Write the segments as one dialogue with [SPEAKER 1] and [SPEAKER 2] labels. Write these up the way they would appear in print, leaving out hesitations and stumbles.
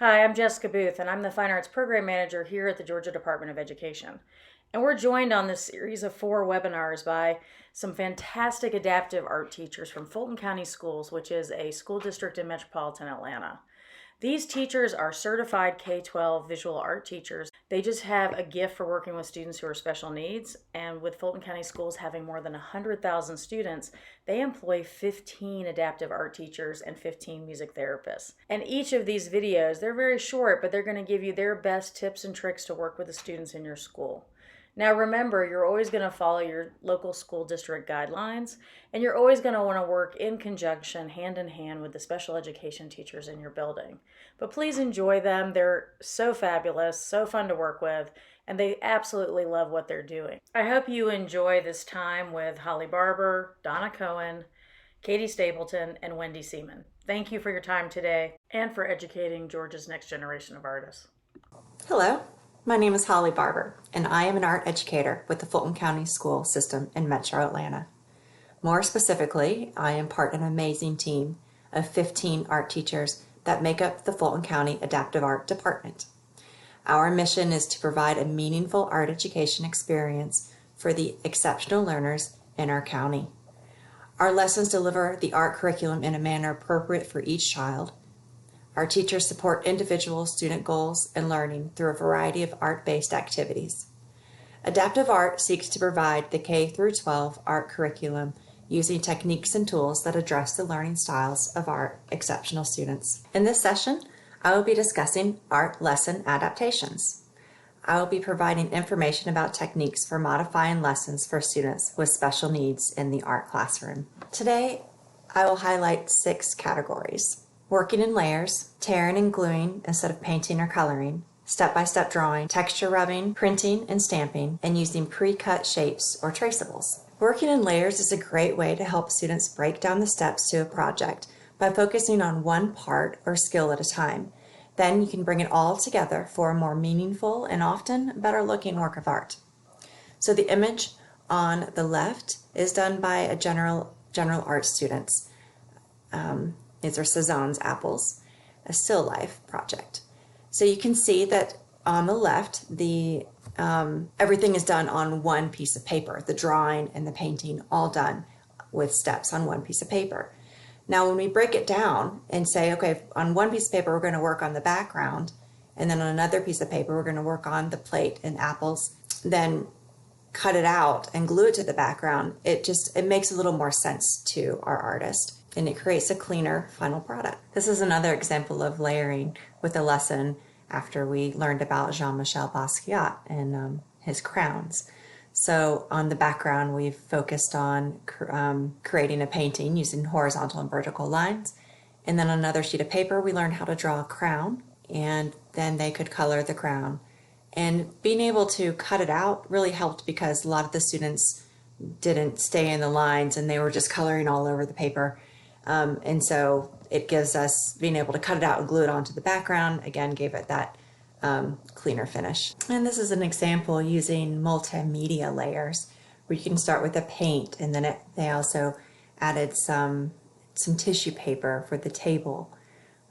[SPEAKER 1] Hi, I'm Jessica Booth, and I'm the Fine Arts Program Manager here at the Georgia Department of Education. And we're joined on this series of 4 webinars by some fantastic adaptive art teachers from Fulton County Schools, which is a school district in metropolitan Atlanta. These teachers are certified K-12 visual art teachers. They just have a gift for working with students who are special needs. And with Fulton County Schools having more than 100,000 students, they employ 15 adaptive art teachers and 15 music therapists. And each of these videos, they're very short, but they're going to give you their best tips and tricks to work with the students in your school. Now remember, you're always going to follow your local school district guidelines, and you're always going to want to work in conjunction, hand in hand with the special education teachers in your building. But please enjoy them. They're so fabulous, so fun to work with, and they absolutely love what they're doing. I hope you enjoy this time with Holly Barbour, Donna Cohen, Katie Stapleton, and Wendy Seaman. Thank you for your time today and for educating Georgia's next generation of artists.
[SPEAKER 2] Hello, my name is Holly Barbour, and I am an art educator with the Fulton County School System in Metro Atlanta. More specifically, I am part of an amazing team of 15 art teachers that make up the Fulton County Adaptive Art Department. Our mission is to provide a meaningful art education experience for the exceptional learners in our county. Our lessons deliver the art curriculum in a manner appropriate for each child. Our teachers support individual student goals and learning through a variety of art-based activities. Adaptive art seeks to provide the K-12 art curriculum using techniques and tools that address the learning styles of our exceptional students. In this session, I will be discussing art lesson adaptations. I will be providing information about techniques for modifying lessons for students with special needs in the art classroom. Today, I will highlight 6 categories: working in layers, tearing and gluing instead of painting or coloring, step-by-step drawing, texture rubbing, printing and stamping, and using pre-cut shapes or traceables. Working in layers is a great way to help students break down the steps to a project by focusing on one part or skill at a time. Then you can bring it all together for a more meaningful and often better looking work of art. So the image on the left is done by a general art students. These are Cezanne's apples, a still life project. So you can see that on the left, everything is done on one piece of paper, the drawing and the painting all done with steps on one piece of paper. Now when we break it down and say, okay, on one piece of paper we're going to work on the background, and then on another piece of paper we're going to work on the plate and apples, then cut it out and glue it to the background, it makes a little more sense to our artist, and it creates a cleaner final product. This is another example of layering with a lesson after we learned about Jean-Michel Basquiat and his crowns. So on the background, we've focused on creating a painting using horizontal and vertical lines. And then on another sheet of paper, we learned how to draw a crown, and then they could color the crown. And being able to cut it out really helped because a lot of the students didn't stay in the lines and they were just coloring all over the paper. And so it gives us being able to cut it out and glue it onto the background, again, gave it that cleaner finish. And this is an example using multimedia layers where you can start with a paint, and then they also added some tissue paper for the table.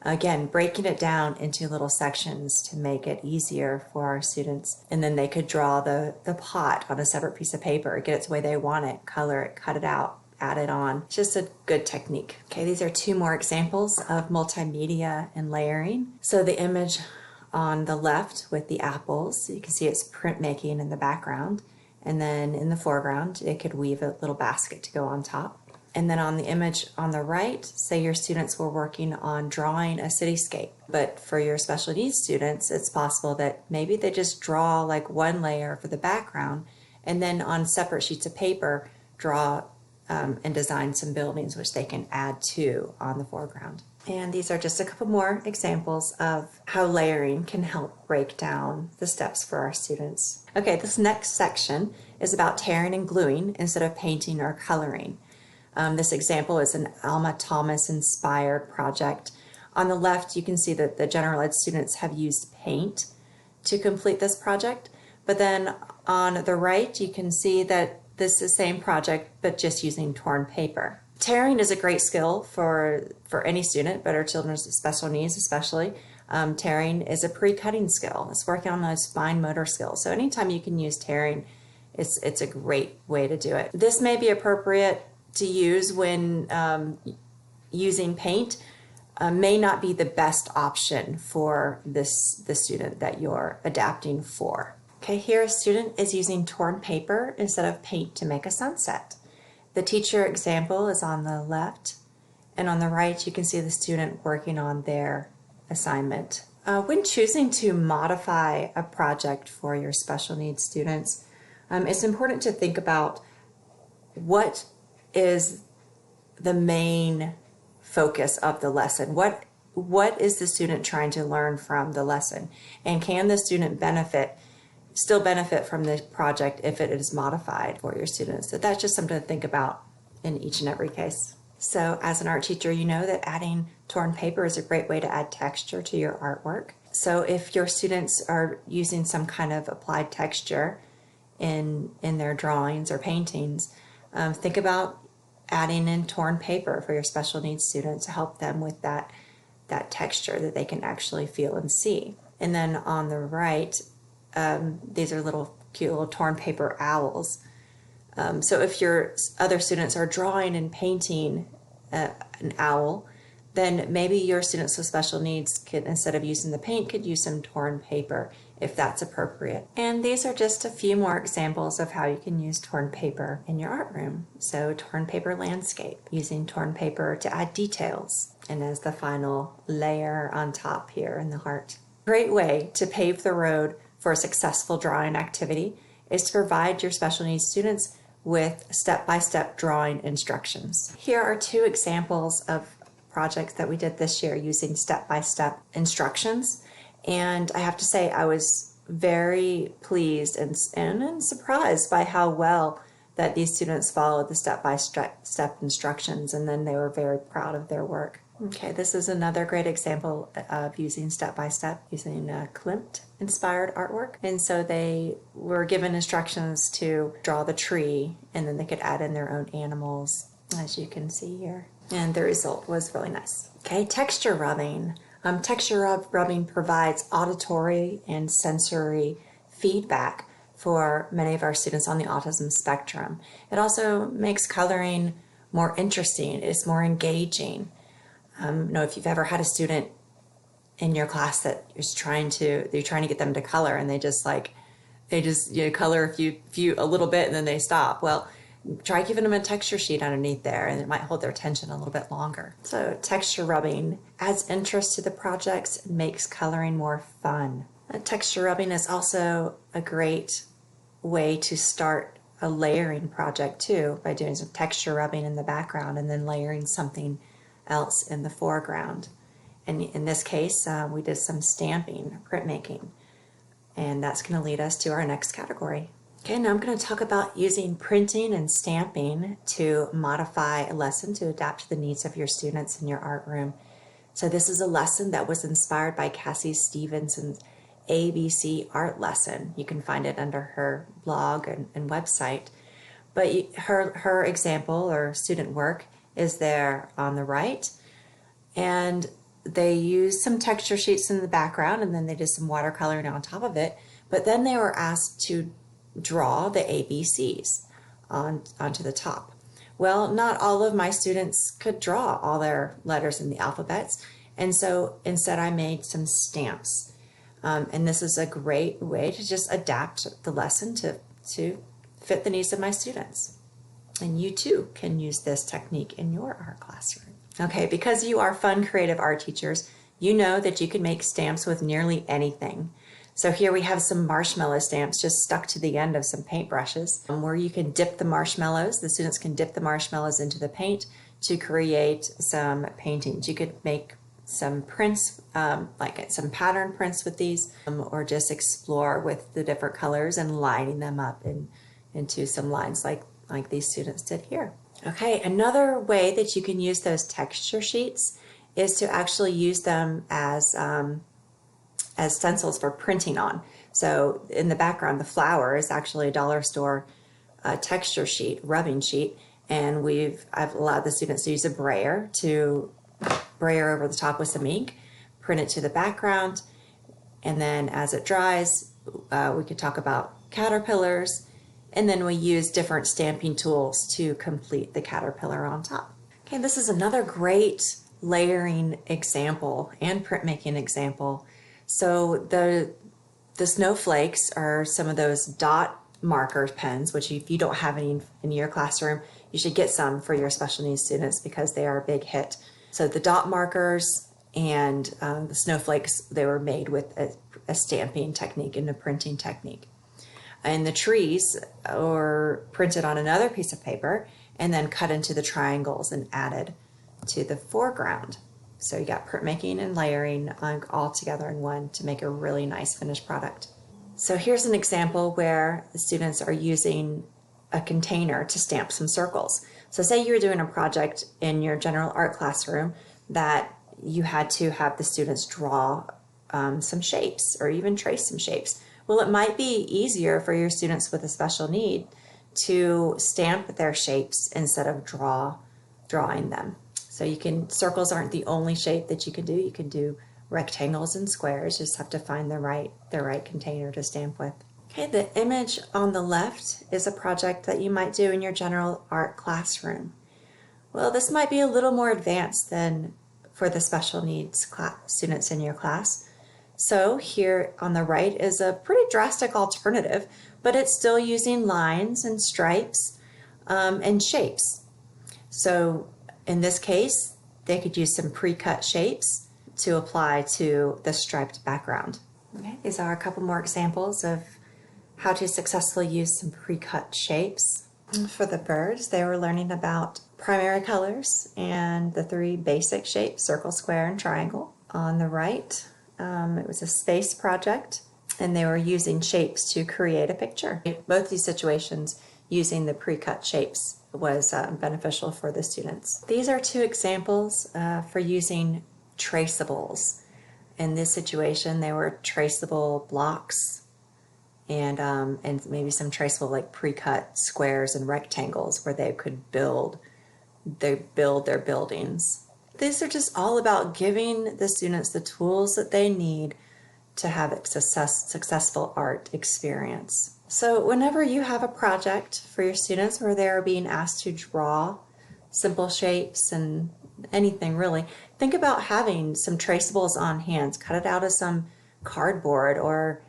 [SPEAKER 2] Again, breaking it down into little sections to make it easier for our students. And then they could draw the pot on a separate piece of paper, get it the way they want it, color it, cut it out, add it on. It's just a good technique. Okay, these are 2 more examples of multimedia and layering. So the image on the left with the apples, you can see it's printmaking in the background, and then in the foreground it could weave a little basket to go on top. And then on the image on the right, say your students were working on drawing a cityscape, but for your special needs students, it's possible that maybe they just draw like one layer for the background, and then on separate sheets of paper draw and design some buildings which they can add to on the foreground. And these are just a couple more examples of how layering can help break down the steps for our students. Okay, this next section is about tearing and gluing instead of painting or coloring. This example is an Alma Thomas inspired project. On the left, you can see that the general ed students have used paint to complete this project, but then on the right, you can see that this is the same project, but just using torn paper. Tearing is a great skill for any student, but our children with special needs especially. Tearing is a pre-cutting skill. It's working on those fine motor skills. So anytime you can use tearing, it's a great way to do it. This may be appropriate to use when using paint. May not be the best option for the student that you're adapting for. Okay, here a student is using torn paper instead of paint to make a sunset. The teacher example is on the left, and on the right you can see the student working on their assignment. When choosing to modify a project for your special needs students, it's important to think about what is the main focus of the lesson. What is the student trying to learn from the lesson? And can the student still benefit from the project if it is modified for your students? So that's just something to think about in each and every case. So as an art teacher, you know that adding torn paper is a great way to add texture to your artwork. So if your students are using some kind of applied texture in their drawings or paintings, think about adding in torn paper for your special needs students to help them with that texture that they can actually feel and see. And then on the right, these are cute little torn paper owls. So if your other students are drawing and painting an owl, then maybe your students with special needs could, instead of using the paint, could use some torn paper if that's appropriate. And these are just a few more examples of how you can use torn paper in your art room. So torn paper landscape, using torn paper to add details, and as the final layer on top here in the heart. Great way to pave the road for a successful drawing activity is to provide your special needs students with step-by-step drawing instructions. Here are two examples of projects that we did this year using step-by-step instructions. And I have to say, I was very pleased and surprised by how well that these students followed the step-by-step instructions, and then they were very proud of their work. Okay, this is another great example of using step-by-step, using Klimt-inspired artwork. And so they were given instructions to draw the tree, and then they could add in their own animals, as you can see here. And the result was really nice. Okay, texture rubbing. Texture rubbing provides auditory and sensory feedback for many of our students on the autism spectrum. It also makes coloring more interesting. It's more engaging. If you've ever had a student in your class that you're trying to get them to color, and they just color a little bit and then they stop. Well, try giving them a texture sheet underneath there, and it might hold their attention a little bit longer. So texture rubbing adds interest to the projects and makes coloring more fun. Texture rubbing is also a great way to start a layering project too, by doing some texture rubbing in the background and then layering something else in the foreground. And in this case, we did some stamping, printmaking, and that's going to lead us to our next category. Okay, now I'm going to talk about using printing and stamping to modify a lesson to adapt to the needs of your students in your art room. So this is a lesson that was inspired by Cassie Stevenson's ABC art lesson. You can find it under her blog and website. But her example or student work is there on the right. And they used some texture sheets in the background, and then they did some watercoloring on top of it. But then they were asked to draw the ABCs onto the top. Well, not all of my students could draw all their letters in the alphabets, and so instead I made some stamps. And this is a great way to just adapt the lesson to fit the needs of my students. And you too can use this technique in your art classroom. Okay, because you are fun, creative art teachers, you know that you can make stamps with nearly anything. So here we have some marshmallow stamps just stuck to the end of some paintbrushes, where you can dip the marshmallows. The students can dip the marshmallows into the paint to create some paintings. You could make some prints, like some pattern prints with these, or just explore with the different colors and lining them up into some lines like these students did here. Okay, another way that you can use those texture sheets is to actually use them as stencils for printing on. So in the background, the flower is actually a dollar store texture sheet, rubbing sheet, and I've allowed the students to use a brayer to brayer over the top with some ink, print it to the background, and then as it dries, we could talk about caterpillars, and then we use different stamping tools to complete the caterpillar on top. Okay, this is another great layering example and printmaking example. So the snowflakes are some of those dot marker pens, which if you don't have any in your classroom, you should get some for your special needs students because they are a big hit. So the dot markers and the snowflakes, they were made with a stamping technique and a printing technique. And the trees are printed on another piece of paper and then cut into the triangles and added to the foreground. So you got printmaking and layering all together in one to make a really nice finished product. So here's an example where the students are using a container to stamp some circles. So say you were doing a project in your general art classroom that you had to have the students draw some shapes or even trace some shapes. Well, it might be easier for your students with a special need to stamp their shapes instead of drawing them. So circles aren't the only shape that you can do. You can do rectangles and squares. Just have to find the right container to stamp with. Okay, the image on the left is a project that you might do in your general art classroom. Well, this might be a little more advanced than for the special needs students in your class. So here on the right is a pretty drastic alternative, but it's still using lines and stripes and shapes. So in this case, they could use some pre-cut shapes to apply to the striped background. Okay, these are a couple more examples of how to successfully use some pre-cut shapes. For the birds, they were learning about primary colors and the three basic shapes, circle, square, and triangle. On the right, it was a space project, and they were using shapes to create a picture. Both these situations, using the pre-cut shapes was beneficial for the students. These are two examples for using traceables. In this situation, they were traceable blocks and maybe some traceable like pre-cut squares and rectangles where they could build their buildings. These are just all about giving the students the tools that they need to have a successful art experience. So whenever you have a project for your students where they're being asked to draw simple shapes and anything really, think about having some traceables on hand. Cut it out of some cardboard or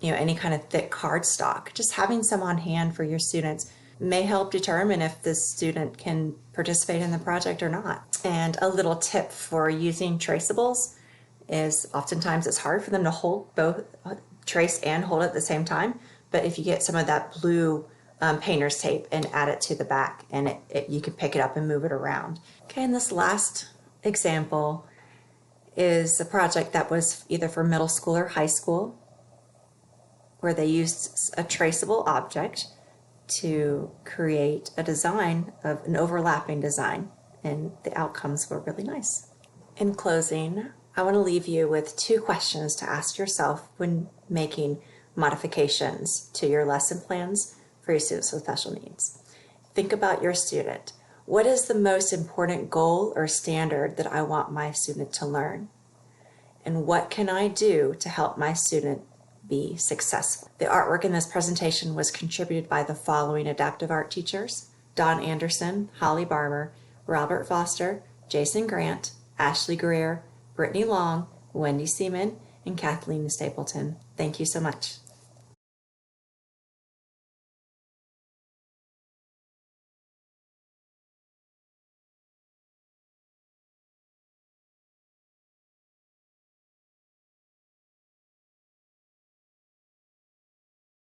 [SPEAKER 2] any kind of thick cardstock. Just having some on hand for your students may help determine if the student can participate in the project or not. And a little tip for using traceables is oftentimes it's hard for them to hold both trace and hold at the same time, but if you get some of that blue painter's tape and add it to the back, and you can pick it up and move it around. Okay, and this last example is a project that was either for middle school or high school, where they used a traceable object to create a design of an overlapping design, and the outcomes were really nice. In closing, I want to leave you with two questions to ask yourself when making modifications to your lesson plans for your students with special needs. Think about your student. What is the most important goal or standard that I want my student to learn? And what can I do to help my student be successful? The artwork in this presentation was contributed by the following adaptive art teachers: Dawn Anderson, Holly Barbour, Robert Foster, Jason Grant, Ashley Greer, Brittany Long, Wendy Seaman, and Kathleen Stapleton. Thank you so much.